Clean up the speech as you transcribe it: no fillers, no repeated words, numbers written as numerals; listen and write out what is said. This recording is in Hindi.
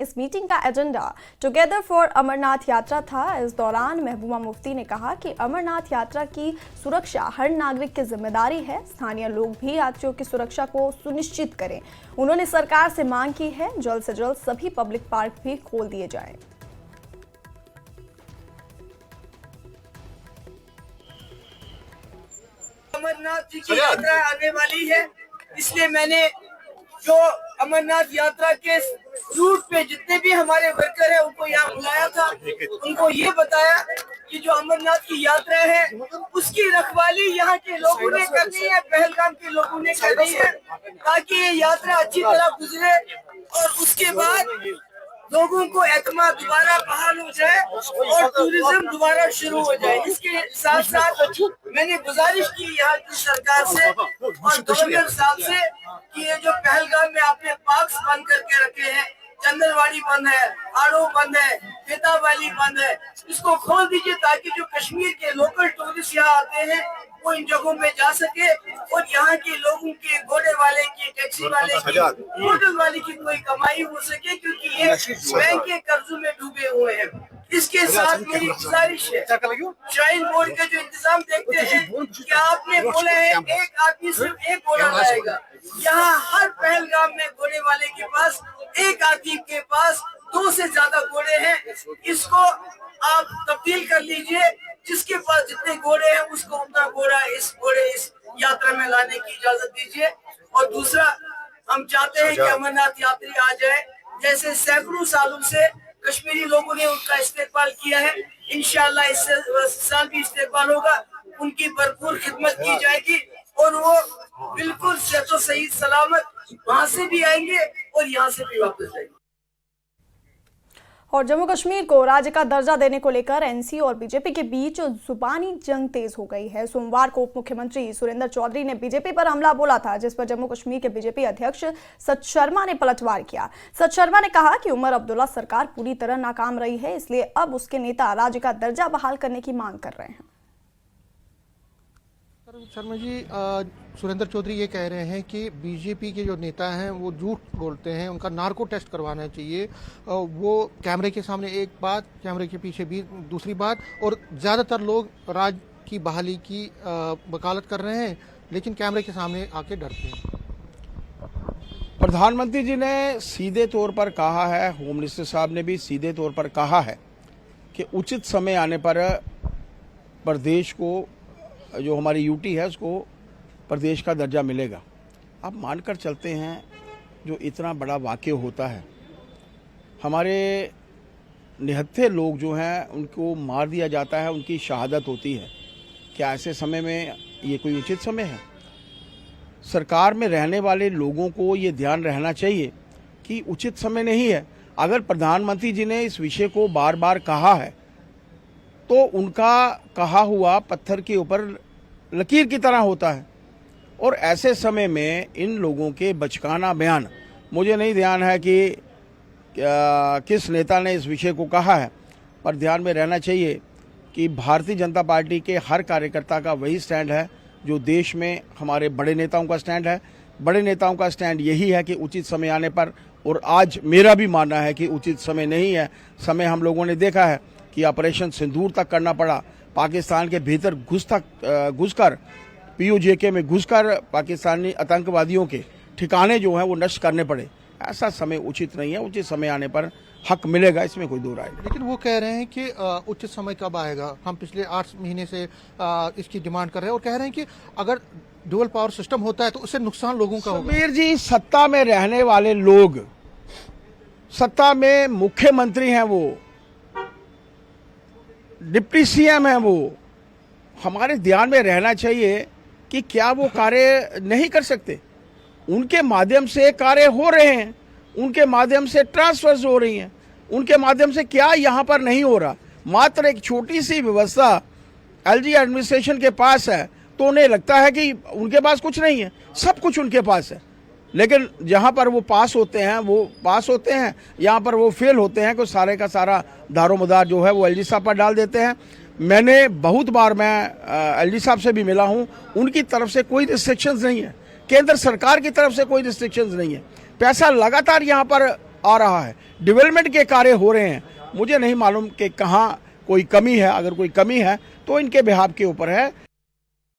इस मीटिंग का एजेंडा टुगेदर फॉर अमरनाथ यात्रा था। इस दौरान महबूबा मुफ्ती ने कहा कि अमरनाथ यात्रा की सुरक्षा हर नागरिक की जिम्मेदारी है। स्थानीय लोग भी यात्रियों की सुरक्षा को सुनिश्चित करें। उन्होंने सरकार से मांग की है जल्द से जल्द सभी पब्लिक पार्क भी खोल दिए जाएं। अमरनाथ जी की यात्रा आने वाली है, इसलिए मैंने जो अमरनाथ यात्रा के रूट पे जितने भी हमारे वर्कर हैं उनको यहाँ बुलाया था। उनको ये बताया कि जो अमरनाथ की यात्रा है उसकी रखवाली यहाँ के लोगों ने करनी है, पहलगाम के लोगों ने करनी है, ताकि ये यात्रा अच्छी तरह गुजरे और उसके बाद लोगों को एतमाद दोबारा बहाल हो जाए और टूरिज्म दोबारा शुरू हो जाए। इसके साथ साथ मैंने गुजारिश की यहाँ की सरकार से और गवर्नर साहब से कि ये जो पहलगाम में आपने पार्क्स बंद करके रखे हैं, चंदरवाड़ी बंद है, आड़ो बंद है, फेतावाली बंद है, इसको खोल दीजिए ताकि जो कश्मीर के लोकल टूरिस्ट यहाँ आते हैं वो इन जगहों पे जा सके और यहाँ के लोगों के घोड़े वाले की, टैक्सी वाले की, होटल वाले की कोई कमाई हो सके, क्योंकि ये बैंक के कर्जों में डूबे हुए हैं। इसके साथ मेरी गुजारिश है, श्राइन बोर्ड का जो इंतजाम देखते हैं कि आपने बोला है एक आदमी सिर्फ एक घोड़ा लाएगा, यहाँ हर पहलगाम में घोड़े वाले के पास एक आदमी के पास 2 से ज्यादा घोड़े हैं। इसको आप तब्दील कर लीजिए, जिसके पास जितने घोड़े हैं उसको उतना घोड़ा इस यात्रा में लाने की इजाजत दीजिए। और दूसरा, हम चाहते हैं कि अमरनाथ यात्री आ जाए, जैसे सैकड़ों सालों से कश्मीरी लोगों ने उनका इस्तेमाल किया है, इंशाअल्लाह इस साल भी इस्तेमाल होगा। उनकी भरपूर खिदमत की जाएगी और वो बिल्कुल सेहतो सही सलामत वहाँ से भी आएंगे और यहाँ से भी वापस जाएंगे। और जम्मू कश्मीर को राज्य का दर्जा देने को लेकर एनसी और बीजेपी के बीच जुबानी जंग तेज हो गई है। सोमवार को उप मुख्यमंत्री सुरेंद्र चौधरी ने बीजेपी पर हमला बोला था, जिस पर जम्मू कश्मीर के बीजेपी अध्यक्ष सच शर्मा ने पलटवार किया। सच शर्मा ने कहा कि उमर अब्दुल्ला सरकार पूरी तरह नाकाम रही है, इसलिए अब उसके नेता राज्य का दर्जा बहाल करने की मांग कर रहे हैं। शर्मा जी, सुरेंद्र चौधरी ये कह रहे हैं कि बीजेपी के जो नेता हैं वो झूठ बोलते हैं, उनका नार्को टेस्ट करवाना चाहिए। वो कैमरे के सामने एक बात, कैमरे के पीछे भी दूसरी बात, और ज़्यादातर लोग राज की बहाली की वकालत कर रहे हैं, लेकिन कैमरे के सामने आके डरते हैं। प्रधानमंत्री जी ने सीधे तौर पर कहा है, होम मिनिस्टर साहब ने भी सीधे तौर पर कहा है कि उचित समय आने पर प्रदेश को, जो हमारी यूटी है, उसको प्रदेश का दर्जा मिलेगा। आप मानकर चलते हैं जो इतना बड़ा वाक़या होता है, हमारे निहत्थे लोग जो हैं उनको मार दिया जाता है, उनकी शहादत होती है। क्या ऐसे समय में ये कोई उचित समय है? सरकार में रहने वाले लोगों को ये ध्यान रहना चाहिए कि उचित समय नहीं है। अगर प्रधानमंत्री जी ने इस विषय को बार बार कहा है तो उनका कहा हुआ पत्थर के ऊपर लकीर की तरह होता है, और ऐसे समय में इन लोगों के बचकाना बयान, मुझे नहीं ध्यान है कि किस नेता ने इस विषय को कहा है, पर ध्यान में रहना चाहिए कि भारतीय जनता पार्टी के हर कार्यकर्ता का वही स्टैंड है जो देश में हमारे बड़े नेताओं का स्टैंड है। बड़े नेताओं का स्टैंड यही है कि उचित समय आने पर, और आज मेरा भी मानना है कि उचित समय नहीं है। समय हम लोगों ने देखा है कि ऑपरेशन सिंदूर तक करना पड़ा, पाकिस्तान के भीतर घुसकर पीओजेके में घुसकर पाकिस्तानी आतंकवादियों के ठिकाने जो हैं वो नष्ट करने पड़े। ऐसा समय उचित नहीं है। उचित समय आने पर हक मिलेगा, इसमें कोई दो राय नहीं। लेकिन वो कह रहे हैं कि उचित समय कब आएगा? हम पिछले 8 महीने से इसकी डिमांड कर रहे हैं और कह रहे हैं कि अगर डुअल पावर सिस्टम होता है तो उससे नुकसान लोगों का होगा। समीर जी, सत्ता में रहने वाले लोग, सत्ता में मुख्यमंत्री हैं, वो डिप्टी सीएम है, वो हमारे ध्यान में रहना चाहिए कि क्या वो कार्य नहीं कर सकते? उनके माध्यम से कार्य हो रहे हैं, उनके माध्यम से ट्रांसफर्स हो रही हैं, उनके माध्यम से क्या यहाँ पर नहीं हो रहा? मात्र एक छोटी सी व्यवस्था एलजी एडमिनिस्ट्रेशन के पास है तो उन्हें लगता है कि उनके पास कुछ नहीं है। सब कुछ उनके पास है, लेकिन जहाँ पर वो पास होते हैं वो पास होते हैं, यहाँ पर वो फेल होते हैं, को सारे का सारा दारोमदार जो है वो एलजी साहब पर डाल देते हैं। मैंने बहुत बार, मैं एलजी साहब से भी मिला हूँ, उनकी तरफ से कोई रिस्ट्रिक्शंस नहीं है, केंद्र सरकार की तरफ से कोई रिस्ट्रिक्शंस नहीं है। पैसा लगातार यहाँ पर आ रहा है, डेवलपमेंट के कार्य हो रहे हैं। मुझे नहीं मालूम कि कहाँ कोई कमी है, अगर कोई कमी है तो इनके बिहाफ के ऊपर है।